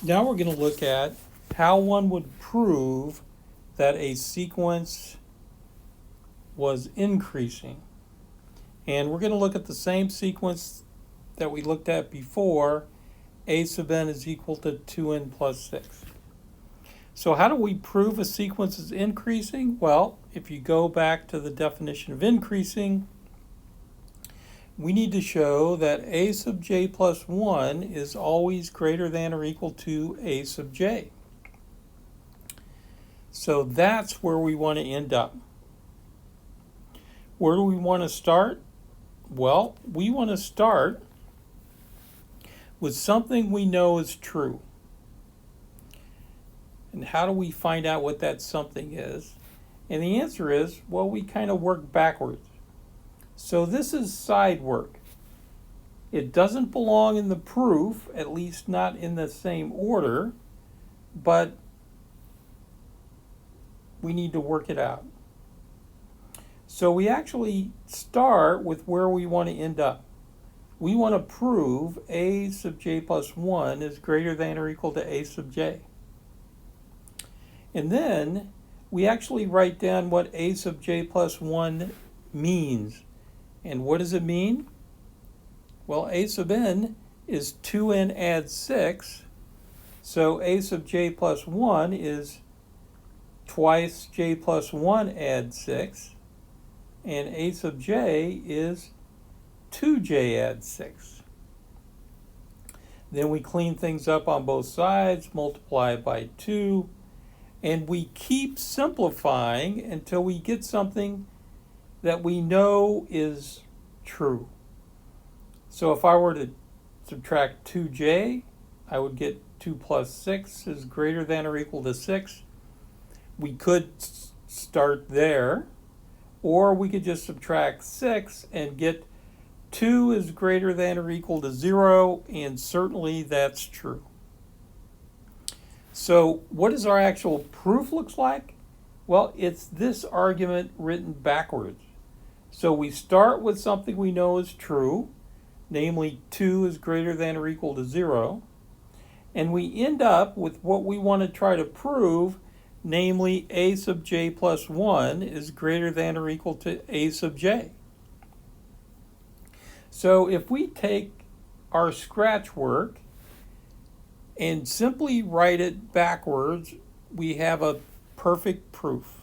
Now we're going to look at how one would prove that a sequence was increasing. And we're going to look at the same sequence that we looked at before, a sub n is equal to 2n plus 6. So how do we prove a sequence is increasing? Well, if you go back to the definition of increasing, we need to show that a sub j plus 1 is always greater than or equal to a sub j. So that's where we want to end up. Where do we want to start? Well, we want to start with something we know is true. And how do we find out what that something is? And the answer is, well, we kind of work backwards. So this is side work. It doesn't belong in the proof, at least not in the same order, but we need to work it out. So we actually start with where we want to end up. We want to prove a sub j plus 1 is greater than or equal to a sub j. And then we actually write down what a sub j plus 1 means. And what does it mean? Well, a sub n is 2n add 6. So a sub j plus 1 is twice j plus 1 add 6. And a sub j is 2j add 6. Then we clean things up on both sides, multiply by 2, and we keep simplifying until we get something that we know is true. So if I were to subtract 2j, I would get 2 plus 6 is greater than or equal to 6. We could start there, or we could just subtract 6 and get 2 is greater than or equal to 0, and certainly that's true. So what does our actual proof look like? Well, it's this argument written backwards. So we start with something we know is true, namely 2 is greater than or equal to 0, and we end up with what we want to try to prove, namely a sub j plus 1 is greater than or equal to a sub j. So if we take our scratch work and simply write it backwards, we have a perfect proof.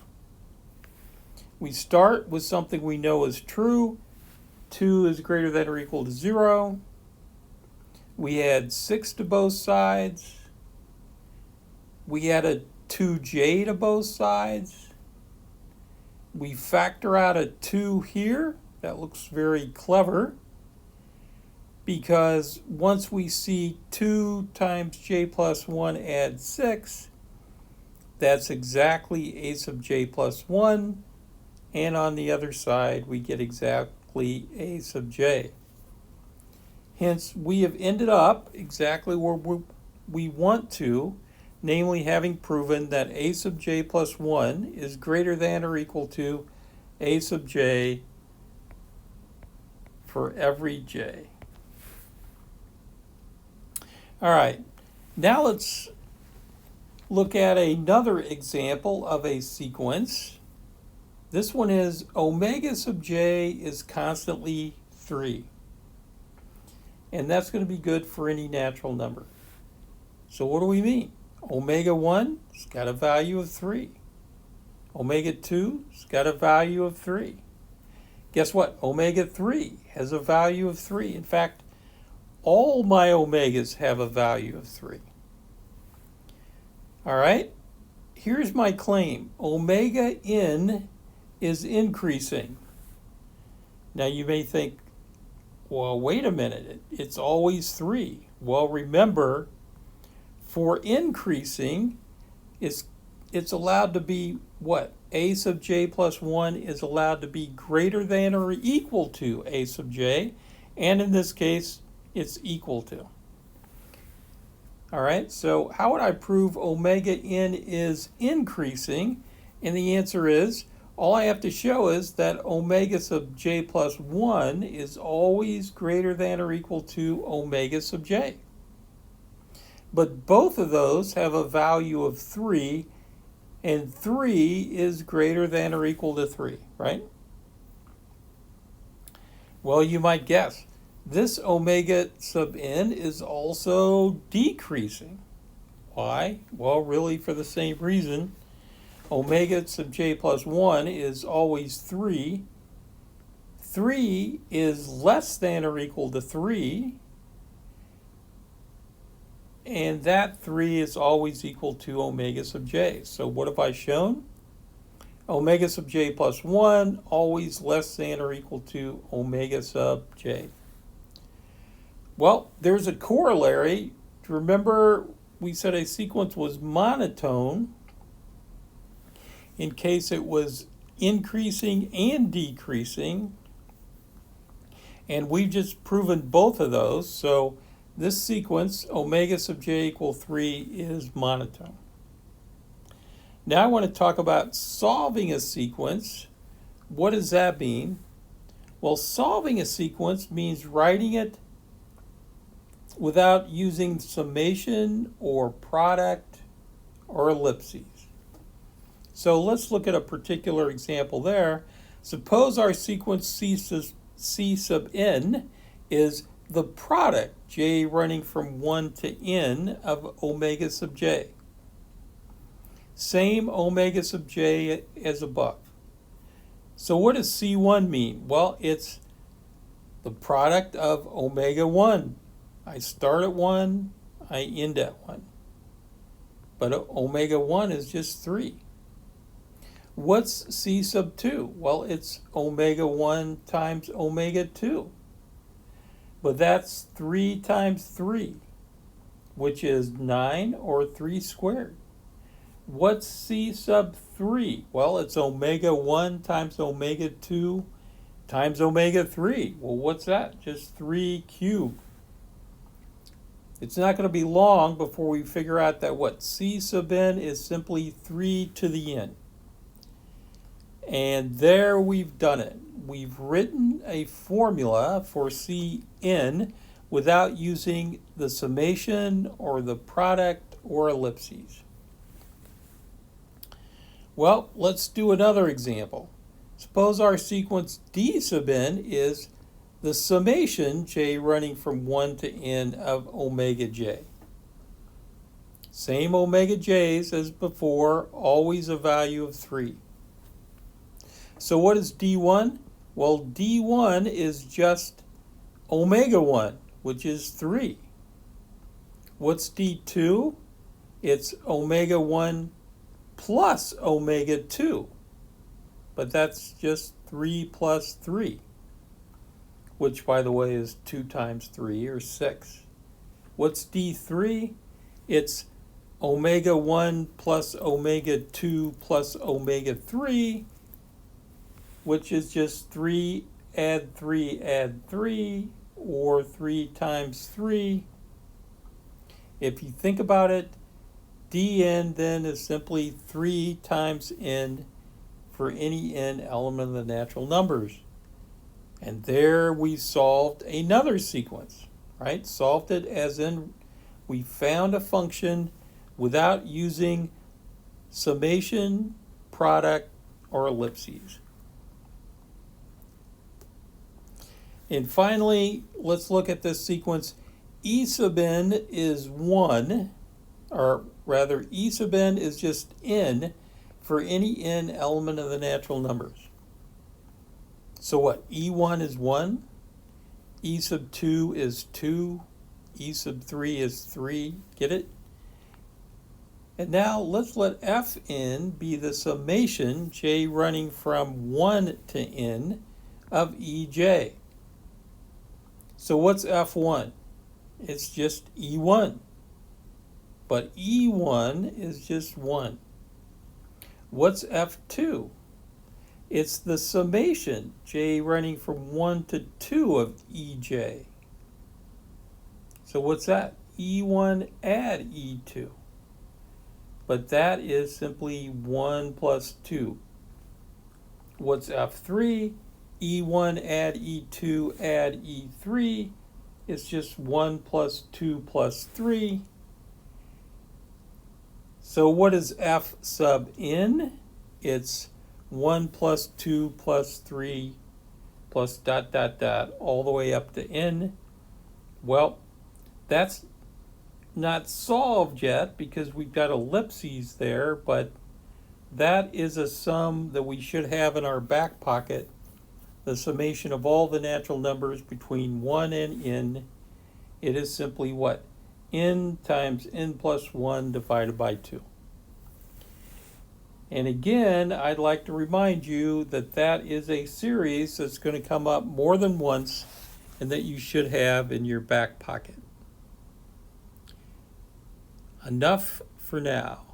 We start with something we know is true. 2 is greater than or equal to 0. We add 6 to both sides. We add a 2j to both sides. We factor out a 2 here. That looks very clever, because once we see 2 times j plus 1 add 6, that's exactly a sub j plus 1, and on the other side we get exactly a sub j. Hence, we have ended up exactly where we want to, namely having proven that a sub j plus 1 is greater than or equal to a sub j for every j. All right, now let's look at another example of a sequence. This one is omega sub j is constantly 3. And that's going to be good for any natural number. So what do we mean? Omega 1 has got a value of 3. Omega 2 has got a value of 3. Guess what? Omega 3 has a value of 3. In fact, all my omegas have a value of 3. All right, here's my claim. Omega n is increasing. Now you may think, well, wait a minute, it's always 3. Well, remember, for increasing, it's allowed to be what? A sub j plus 1 is allowed to be greater than or equal to a sub j, and in this case, it's equal to. All right, so how would I prove omega n is increasing? And the answer is, all I have to show is that omega sub j plus 1 is always greater than or equal to omega sub j. But both of those have a value of 3, and 3 is greater than or equal to 3, right? Well, you might guess, this omega sub n is also decreasing. Why? Well, really for the same reason. Omega sub j plus 1 is always 3. 3 is less than or equal to 3. And that 3 is always equal to omega sub j. So what have I shown? Omega sub j plus 1 always less than or equal to omega sub j. Well, there's a corollary. Remember, we said a sequence was monotone in case it was increasing and decreasing. And we've just proven both of those. So this sequence, omega sub j equal 3, is monotone. Now I want to talk about solving a sequence. What does that mean? Well, solving a sequence means writing it without using summation or product or ellipses. So let's look at a particular example there. Suppose our sequence C sub n is the product, j running from 1 to n, of omega sub j. Same omega sub j as above. So what does C1 mean? Well, it's the product of omega 1. I start at 1, I end at 1. But omega 1 is just 3. What's C sub 2? Well, it's omega 1 times omega 2. But that's 3 times 3, which is 9, or 3 squared. What's C sub 3? Well, it's omega 1 times omega 2 times omega 3. Well, what's that? Just 3 cubed. It's not going to be long before we figure out that what C sub n is simply 3 to the n. And there we've done it. We've written a formula for Cn without using the summation or the product or ellipses. Well, let's do another example. Suppose our sequence D sub n is the summation j running from 1 to n of omega j. Same omega j's as before, always a value of 3. So what is D1? Well, D1 is just omega 1, which is 3. What's D2? It's omega 1 plus omega 2. But that's just 3 plus 3, which, by the way, is 2 times 3, or 6. What's D3? It's omega 1 plus omega 2 plus omega 3, which is just 3 add 3 add 3, or 3 times 3. If you think about it, dn then is simply 3 times n for any n element of the natural numbers. And there we solved another sequence, right? Solved it as in we found a function without using summation, product, or ellipses. And finally, let's look at this sequence. E sub n is 1, or rather E sub n is just n for any n element of the natural numbers. So what? E1 is 1, E sub 2 is 2, E sub 3 is 3. Get it? And now let's let Fn be the summation j running from 1 to n of Ej. So what's F1? It's just E1. But E1 is just 1. What's F2? It's the summation j running from 1 to 2 of Ej. So what's that? E1 add E2. But that is simply 1 plus 2. What's F3? E1 add E2 add E3 is just 1 plus 2 plus 3. So what is f sub n? It's 1 plus 2 plus 3 plus dot dot dot all the way up to n. Well, that's not solved yet because we've got ellipses there, but that is a sum that we should have in our back pocket. The summation of all the natural numbers between 1 and n. It is simply what? N times n plus 1 divided by 2. And again, I'd like to remind you that that is a series that's going to come up more than once and that you should have in your back pocket. Enough for now.